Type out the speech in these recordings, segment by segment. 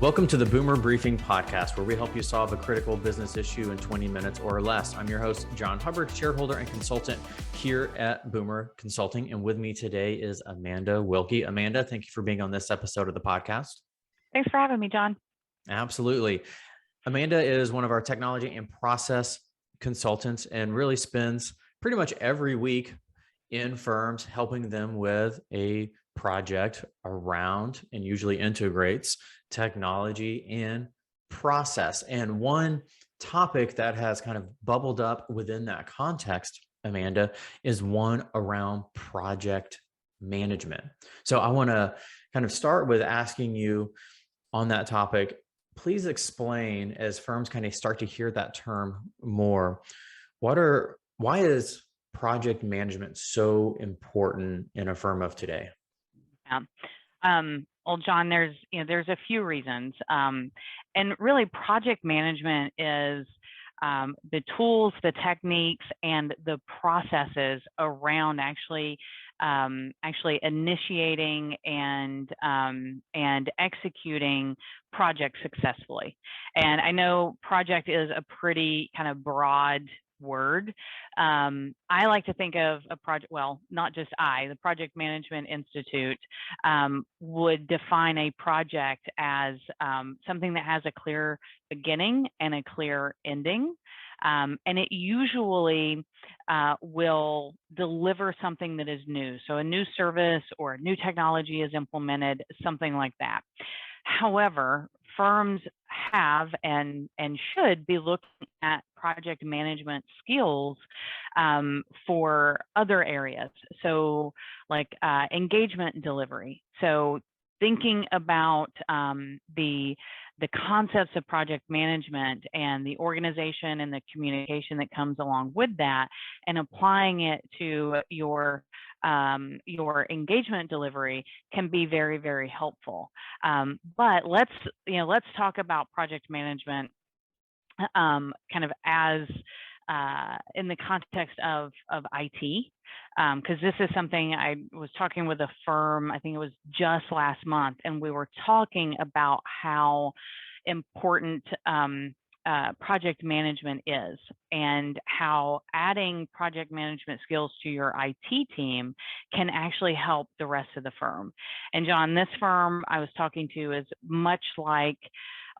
Welcome to the Boomer Briefing Podcast, where we help you solve a critical business issue in 20 minutes or less. I'm your host, Jon Hubbard, shareholder and consultant here at Boomer Consulting. And with me today is Amanda Wilkie. Amanda, thank you for being on this episode of the podcast. Thanks for having me, Jon. Absolutely. Amanda is one of our technology and process consultants and really spends pretty much every week in firms helping them with a project around and usually integrates technology and process. And one topic that has kind of bubbled up within that context, Amanda, is one around project management. So I want to kind of start with asking you on that topic. Please explain, as firms kind of start to hear that term more, why is project management so important in a firm of today? Well, Jon, there's a few reasons, and really project management is the tools, the techniques, and the processes around actually initiating and executing projects successfully. And I know project is a pretty kind of broad word. I like to think of a project, well, not just the Project Management Institute would define a project as something that has a clear beginning and a clear ending. And it usually will deliver something that is new. So a new service or a new technology is implemented, something like that. However, firms have and should be looking at project management skills for other areas. So like engagement and delivery. So thinking about the concepts of project management and the organization and the communication that comes along with that, and applying it to your engagement delivery can be very, very helpful. But let's talk about project management kind of as in the context of IT, because this is something I was talking with a firm, I think it was just last month, and we were talking about how important project management is and how adding project management skills to your IT team can actually help the rest of the firm. And Jon, this firm I was talking to is much like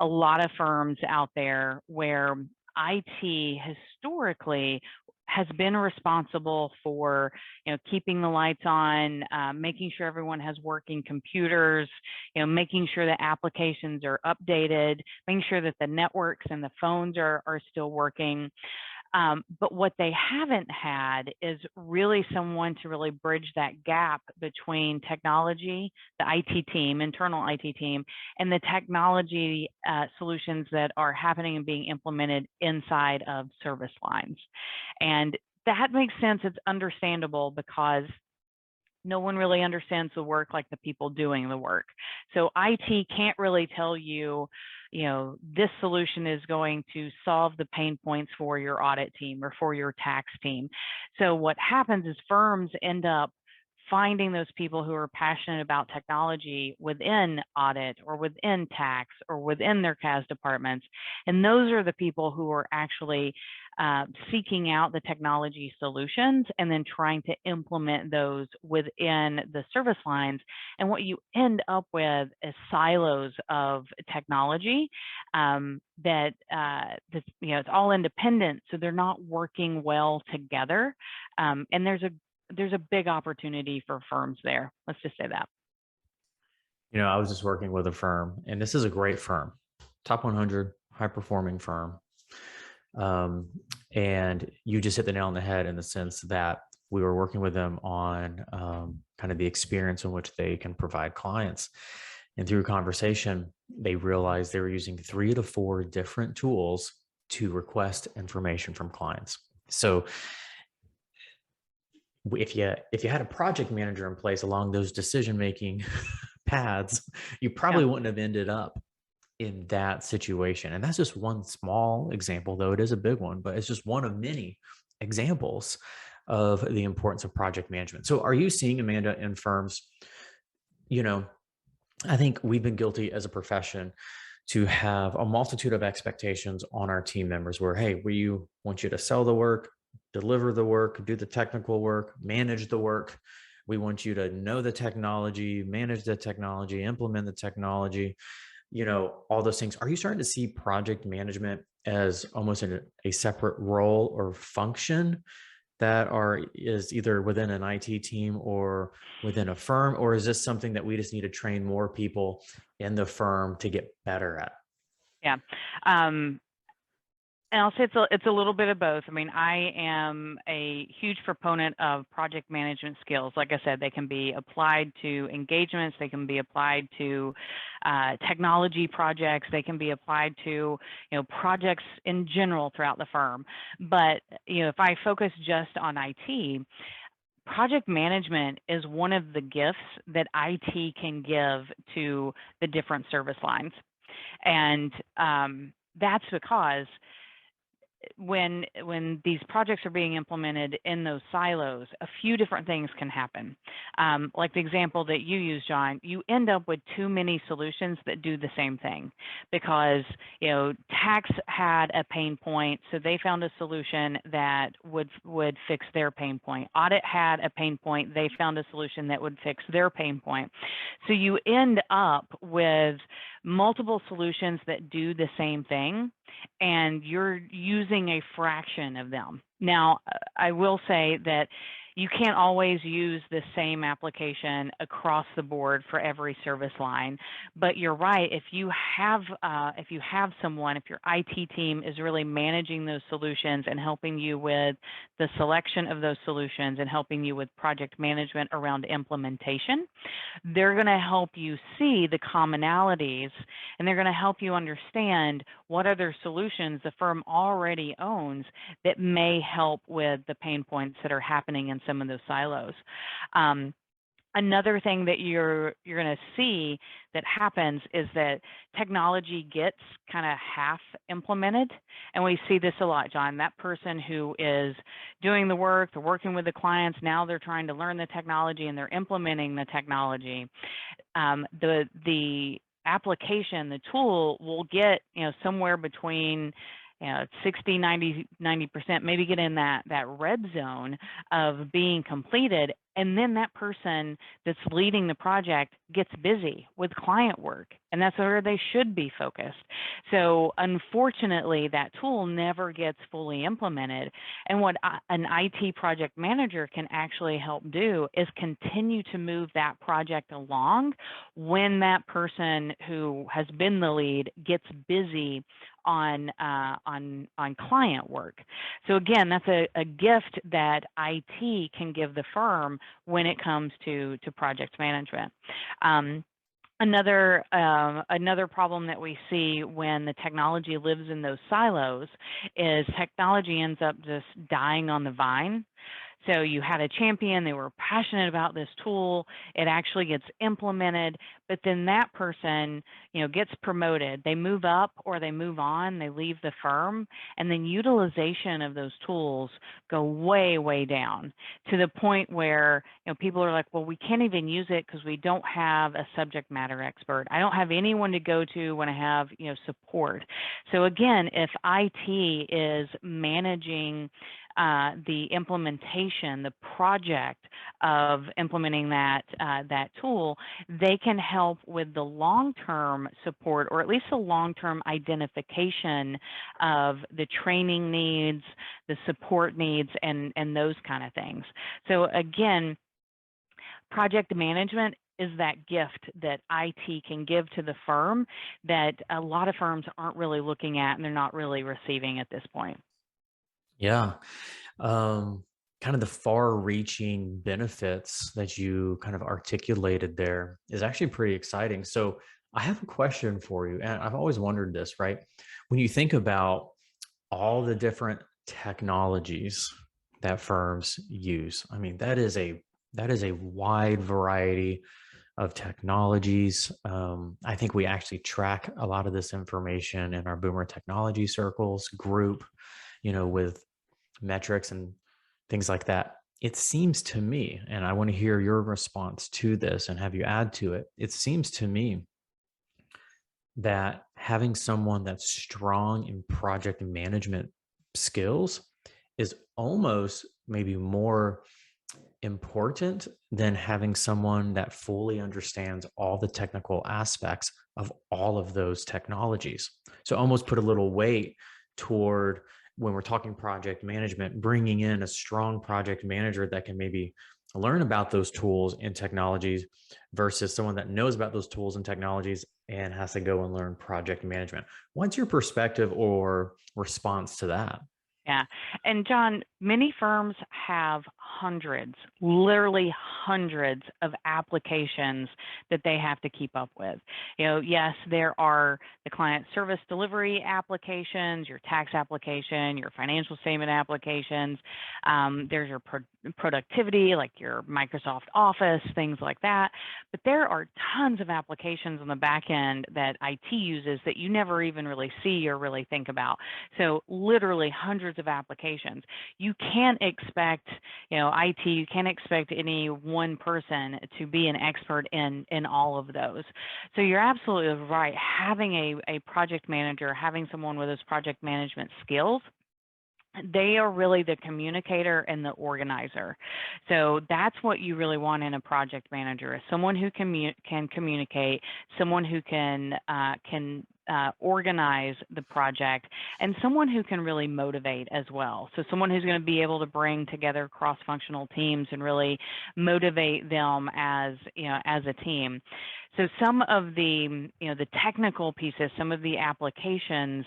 a lot of firms out there where IT historically has been responsible for, keeping the lights on, making sure everyone has working computers, making sure that applications are updated, making sure that the networks and the phones are still working. But what they haven't had is really someone to really bridge that gap between technology, the IT team, internal IT team, and the technology solutions that are happening and being implemented inside of service lines. And that makes sense. It's understandable because no one really understands the work like the people doing the work. So IT can't really tell you, this solution is going to solve the pain points for your audit team or for your tax team. So what happens is firms end up finding those people who are passionate about technology within audit or within tax or within their CAS departments. And those are the people who are actually seeking out the technology solutions and then trying to implement those within the service lines. And what you end up with is silos of technology that it's all independent, so they're not working well together. And there's a big opportunity for firms there. Let's just say that. I was just working with a firm, and this is a great firm, top 100 high-performing firm. And you just hit the nail on the head in the sense that we were working with them on kind of the experience in which they can provide clients. And through conversation, they realized they were using 3 to 4 different tools to request information from clients. So if you had a project manager in place along those decision-making paths, you probably wouldn't have ended up in that situation. And that's just one small example, though it is a big one, but it's just one of many examples of the importance of project management. So are you seeing, Amanda, in firms, I think we've been guilty as a profession to have a multitude of expectations on our team members where, hey, we want you to sell the work, deliver the work, do the technical work, manage the work. We want you to know the technology, manage the technology, implement the technology, all those things. Are you starting to see project management as almost a separate role or function that is either within an IT team or within a firm, or is this something that we just need to train more people in the firm to get better at? Yeah. And I'll say it's a little bit of both. I mean, I am a huge proponent of project management skills. Like I said, they can be applied to engagements. They can be applied to technology projects. They can be applied to, projects in general throughout the firm. But, if I focus just on IT, project management is one of the gifts that IT can give to the different service lines. And that's because when these projects are being implemented in those silos, a few different things can happen. Like the example that you used, John, you end up with too many solutions that do the same thing because, tax had a pain point, so they found a solution that would fix their pain point. Audit had a pain point, they found a solution that would fix their pain point. So you end up with multiple solutions that do the same thing, and you're using a fraction of them. Now, I will say that you can't always use the same application across the board for every service line, but you're right. If you have someone, if your IT team is really managing those solutions and helping you with the selection of those solutions and helping you with project management around implementation, they're going to help you see the commonalities, and they're going to help you understand what other solutions the firm already owns that may help with the pain points that are happening in some of those silos. Another thing that you're going to see that happens is that technology gets kind of half implemented, and we see this a lot, John. That person who is doing the work, they're working with the clients, now they're trying to learn the technology and they're implementing the technology. The application, the tool will get somewhere between 60, 90%, maybe get in that red zone of being completed. And then that person that's leading the project gets busy with client work, and that's where they should be focused. So unfortunately, that tool never gets fully implemented. And what an IT project manager can actually help do is continue to move that project along when that person who has been the lead gets busy on client work. So again, that's a gift that IT can give the firm when it comes to project management. Another problem that we see when the technology lives in those silos is technology ends up just dying on the vine. So you had a champion, they were passionate about this tool, it actually gets implemented, but then that person, gets promoted. They move up or they move on, they leave the firm, and then utilization of those tools go way, way down to the point where, people are like, well, we can't even use it because we don't have a subject matter expert. I don't have anyone to go to when I have, support. So again, if IT is managing the implementation, the project of implementing that tool, they can help with the long-term support, or at least the long-term identification of the training needs, the support needs, and those kind of things. So again, project management is that gift that IT can give to the firm that a lot of firms aren't really looking at and they're not really receiving at this point. Yeah. Kind of the far-reaching benefits that you kind of articulated there is actually pretty exciting. So I have a question for you, and I've always wondered this, right? When you think about all the different technologies that firms use, I mean, that is a wide variety of technologies. I think we actually track a lot of this information in our Boomer Technology Circles group, with metrics and things like that. It seems to me, and I want to hear your response to this and have you add to it. It seems to me that having someone that's strong in project management skills is almost maybe more important than having someone that fully understands all the technical aspects of all of those technologies. So almost put a little weight toward, when we're talking project management, bringing in a strong project manager that can maybe learn about those tools and technologies versus someone that knows about those tools and technologies and has to go and learn project management. What's your perspective or response to that? Yeah. And John, many firms have hundreds, literally hundreds of applications that they have to keep up with. Yes, there are the client service delivery applications, your tax application, your financial statement applications. There's your productivity, like your Microsoft Office, things like that. But there are tons of applications on the back end that IT uses that you never even really see or really think about. So literally hundreds of applications. You can't expect, IT, you can't expect any one person to be an expert in all of those. So you're absolutely right. Having a project manager, having someone with those project management skills, they are really the communicator and the organizer. So that's what you really want in a project manager, is someone who can communicate, someone who can organize the project, and someone who can really motivate as well. So someone who's going to be able to bring together cross-functional teams and really motivate them as a team. So some of the the technical pieces, some of the applications,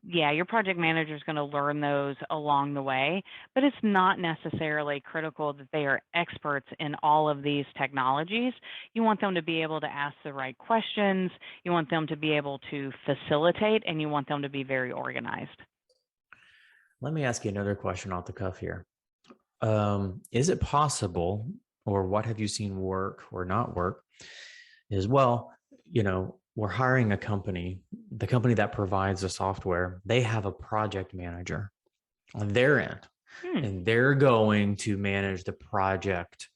yeah, your project manager is going to learn those along the way, but it's not necessarily critical that they are experts in all of these technologies. You want them to be able to ask the right questions. You want them to be able to facilitate, and you want them to be very organized. Let me ask you another question off the cuff here. Is it possible, or what have you seen work or not work, is, well, we're hiring a company, the company that provides the software, they have a project manager on their end, and they're going to manage the project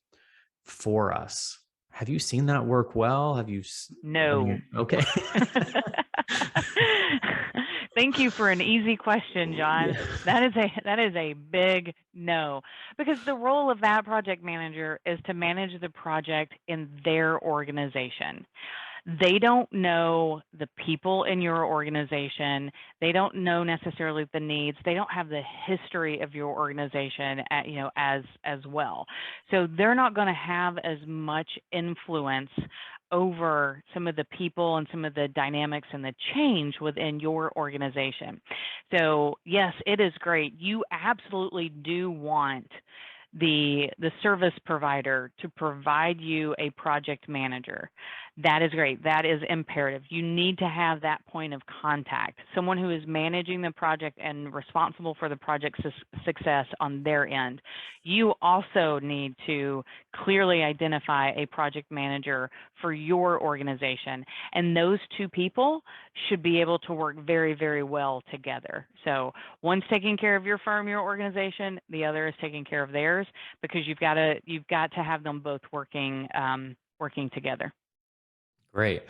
for us. Have you seen that work well? Have you? No. Okay. Thank you for an easy question, John. Yeah. That is a big no, because the role of that project manager is to manage the project in their organization. They don't know the people in your organization. They don't know necessarily the needs. They don't have the history of your organization as well. So they're not going to have as much influence over some of the people and some of the dynamics and the change within your organization. So yes, it is great. You absolutely do want the service provider to provide you a project manager. That is great. That is imperative. You need to have that point of contact, someone who is managing the project and responsible for the project's success on their end. You also need to clearly identify a project manager for your organization, and those two people should be able to work very, very well together. So one's taking care of your firm, your organization, the other is taking care of theirs, because you've got to have them both working together. Great.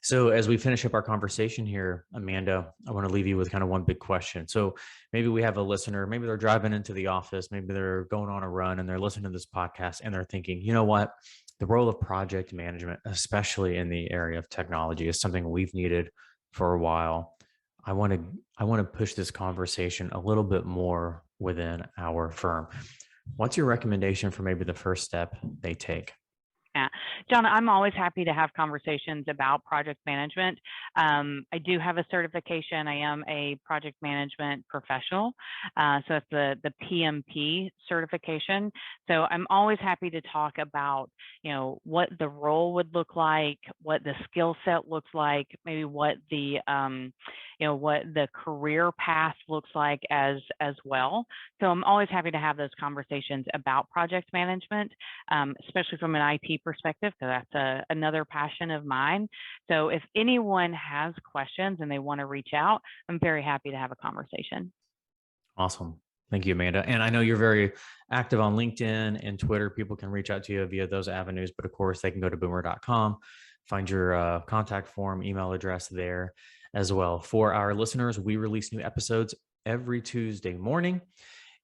So as we finish up our conversation here, Amanda, I want to leave you with kind of one big question. So maybe we have a listener, maybe they're driving into the office, maybe they're going on a run and they're listening to this podcast and they're thinking, you know what? The role of project management, especially in the area of technology, is something we've needed for a while. I want to push this conversation a little bit more within our firm. What's your recommendation for maybe the first step they take? Yeah, John, I'm always happy to have conversations about project management. I do have a certification. I am a project management professional. So it's the PMP certification. So I'm always happy to talk about, what the role would look like, what the skill set looks like, maybe what the career path looks like as well. So I'm always happy to have those conversations about project management, especially from an IT perspective, because that's another passion of mine. So if anyone has questions and they want to reach out, I'm very happy to have a conversation. Awesome. Thank you, Amanda. And I know you're very active on LinkedIn and Twitter. People can reach out to you via those avenues, but of course they can go to boomer.com, find your contact form, email address there as well. For our listeners, we release new episodes every Tuesday morning,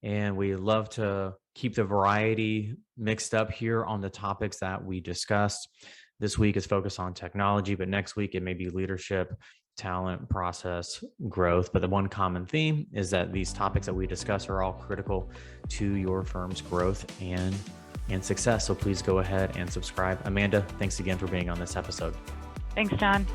and we love to keep the variety mixed up here on the topics that we discussed. This week is focused on technology, but next week it may be leadership, talent, process, growth. But the one common theme is that these topics that we discuss are all critical to your firm's growth and success. So please go ahead and subscribe. Amanda, thanks again for being on this episode. Thanks, Jon.